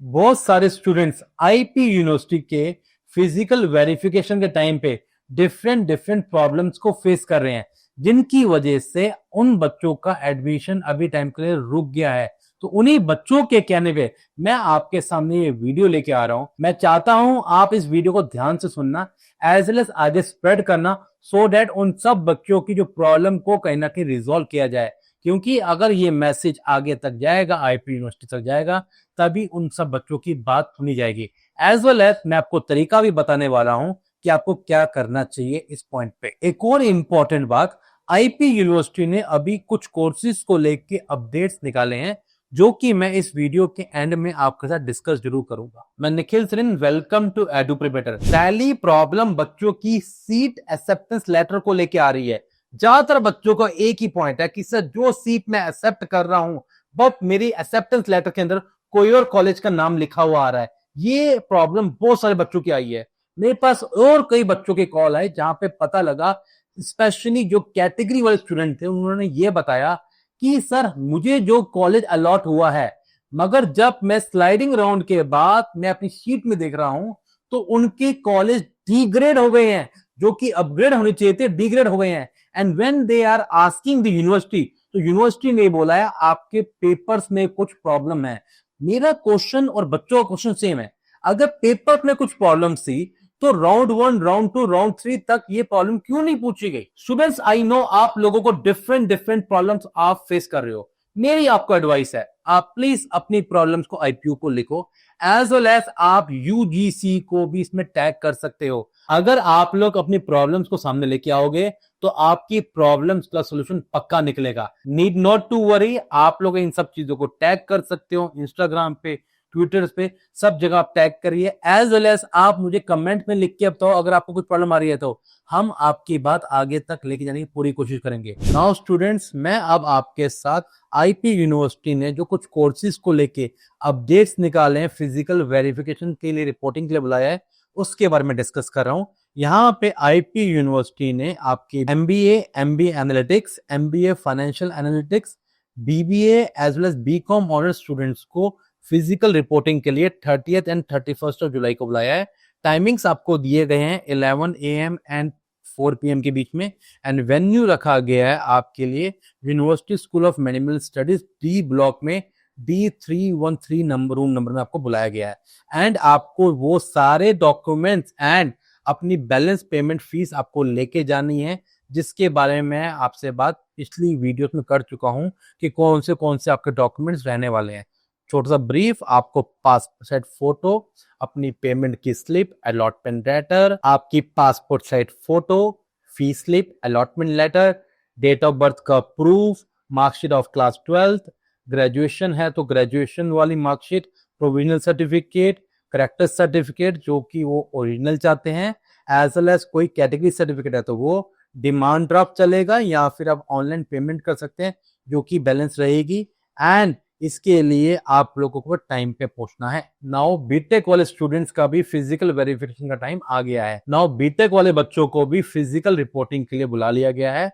बहुत सारे students IP university के फिजिकल वेरिफिकेशन के टाइम पे डिफरेंट डिफरेंट प्रॉब्लम्स को फेस कर रहे हैं, जिनकी वजह से उन बच्चों का एडमिशन अभी टाइम के लिए रुक गया है। तो उन्हीं बच्चों के कहने पे मैं आपके सामने ये वीडियो लेके आ रहा हूं। मैं चाहता हूं आप इस वीडियो को ध्यान से सुनना, एज वेल एज आगे स्प्रेड करना, सो दैट उन सब बच्चों की जो प्रॉब्लम को कहीं ना कहीं रिजॉल्व किया जाए। क्योंकि अगर ये मैसेज आगे तक जाएगा, आईपी यूनिवर्सिटी तक जाएगा, तभी उन सब बच्चों की बात सुनी जाएगी। एज वेल एज मैं आपको तरीका भी बताने वाला हूं कि आपको क्या करना चाहिए इस पॉइंट पे। एक और इंपॉर्टेंट बात, आईपी यूनिवर्सिटी ने अभी कुछ कोर्सेज को लेके अपडेट्स निकाले हैं, जो कि मैं इस वीडियो के एंड में आपके साथ डिस्कस जरूर करूंगा। मैं Nikhil Sareen, welcome to Edu Preparator. पहली प्रॉब्लम बच्चों की सीट एक्सेप्टेंस लेटर को लेके आ रही है। ज्यादातर बच्चों का एक ही पॉइंट है कि सर जो सीट मैं एक्सेप्ट कर रहा हूं, बट मेरी एक्सेप्टेंस लेटर के अंदर कोई और कॉलेज का नाम लिखा हुआ आ रहा है। ये प्रॉब्लम बहुत सारे बच्चों की आई है। मेरे पास और कई बच्चों के कॉल आए जहां पे पता लगा, स्पेशली जो कैटेगरी वाले स्टूडेंट थे, उन्होंने ये बताया कि सर मुझे जो कॉलेज अलॉट हुआ है, मगर जब मैं स्लाइडिंग राउंड के बाद मैं अपनी शीट में देख रहा हूं तो उनके कॉलेज डिग्रेड हो गए हैं, जो कि अपग्रेड होने चाहिए थे, डिग्रेड हो गए हैं। And when they are asking the university, तो यूनिवर्सिटी ने बोला है आपके पेपर्स में कुछ प्रॉब्लम है। मेरा क्वेश्चन और बच्चों का क्वेश्चन सेम है। अगर पेपर में कुछ प्रॉब्लम थी तो राउंड 1, राउंड 2, राउंड 3 तक ये प्रॉब्लम क्यों नहीं पूछी गई? स्टूडेंट्स, आई नो आप लोगों को डिफरेंट डिफरेंट प्रॉब्लम्स आप फेस कर रहे हो। मेरी आपको एडवाइस है, आप प्लीज अपनी प्रॉब्लम्स को आईपीयू को लिखो, एज वेल एज आप यूजीसी को भी इसमें टैग कर सकते हो। अगर आप लोग अपनी प्रॉब्लम्स को सामने लेके आओगे तो आपकी प्रॉब्लम्स का सॉल्यूशन पक्का निकलेगा। नीड नॉट टू वरी, आप लोग इन सब चीजों को टैग कर सकते हो, इंस्टाग्राम पे, ट्विटर पे, सब जगह आप टैग करिए। एज वेल एज आप मुझे कमेंट में लिख के बताओ अगर आपको कुछ प्रॉब्लम आ रही है, तो हम आपकी बात आगे तक लेके जाने की पूरी कोशिश करेंगे। नाउ स्टूडेंट्स, मैं अब आपके साथ आईपी यूनिवर्सिटी ने जो कुछ कोर्सेज को लेके अपडेट्स निकाले हैं, फिजिकल वेरिफिकेशन के लिए, रिपोर्टिंग के लिए बुलाया है, उसके बारे में डिस्कस कर रहा हूं। यहाँ पे आईपी यूनिवर्सिटी ने आपकी MBA, MBA analytics, MBA financial analytics, BBA as well as BCom honours students को फिजिकल रिपोर्टिंग के लिए 30th and 31st of July को बुलाया है। टाइमिंग्स आपको दिए गए हैं 11 AM एंड 4 PM के बीच में। एंड वेन्यू रखा गया है आपके लिए university school of management studies D block में D313 रूम नंबर में आपको बुलाया गया है। एंड आपको वो सारे डॉक्यूमेंट्स एंड अपनी बैलेंस पेमेंट फीस आपको लेके जानी है, जिसके बारे में मैं आपसे बात पिछली वीडियोस में कर चुका हूं कि कौन से आपके डॉक्यूमेंट्स रहने वाले हैं। छोटा सा ब्रीफ, आपको पासपोर्ट साइज फोटो, अपनी पेमेंट की स्लिप, अलॉटमेंट लेटर, आपकी passport size photo, fee slip, allotment letter, date of birth का proof, marksheet of class 12th, graduation है तो ग्रेजुएशन वाली marksheet, provisional certificate, character certificate जो कि वो ओरिजिनल चाहते हैं, एज वेल एज कोई कैटेगरी सर्टिफिकेट है तो वो डिमांड ड्राफ्ट चलेगा, या फिर आप ऑनलाइन पेमेंट कर सकते हैं जो कि बैलेंस रहेगी। एंड इसके लिए आप लोगों को टाइम पे पहुंचना है। नाउ बीटेक वाले स्टूडेंट्स का भी फिजिकल वेरिफिकेशन का टाइम आ गया है। नाउ बीटेक वाले बच्चों को भी फिजिकल रिपोर्टिंग के लिए बुला लिया गया है।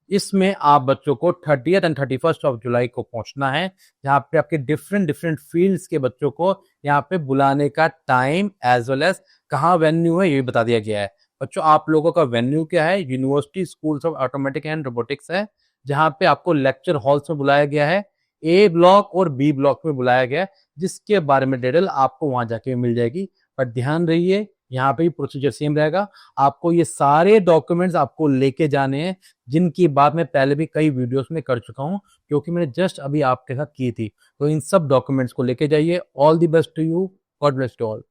इसमें आप बच्चों को 30th and 31st of July को पहुंचना है, जहां पे आपके डिफरेंट डिफरेंट फील्ड्स के बच्चों को यहाँ पे बुलाने का टाइम एज वेल एज कहाँ वेन्यू है ये बता दिया गया है। बच्चों, आप लोगों का वेन्यू क्या है? University schools of automatic and robotics है, जहां पे आपको लेक्चर हॉल्स में बुलाया गया है। ए ब्लॉक और बी ब्लॉक में बुलाया गया, जिसके बारे में डिटेल आपको वहां जाके मिल जाएगी। पर ध्यान रहिए, यहाँ पे भी प्रोसीजर सेम रहेगा। आपको ये सारे डॉक्यूमेंट्स आपको लेके जाने हैं, जिनकी बात मैं पहले भी कई वीडियोस में कर चुका हूँ, क्योंकि मैंने जस्ट अभी आपके साथ की थी। तो इन सब डॉक्यूमेंट्स को लेके जाइए। All the best to you, god bless to all.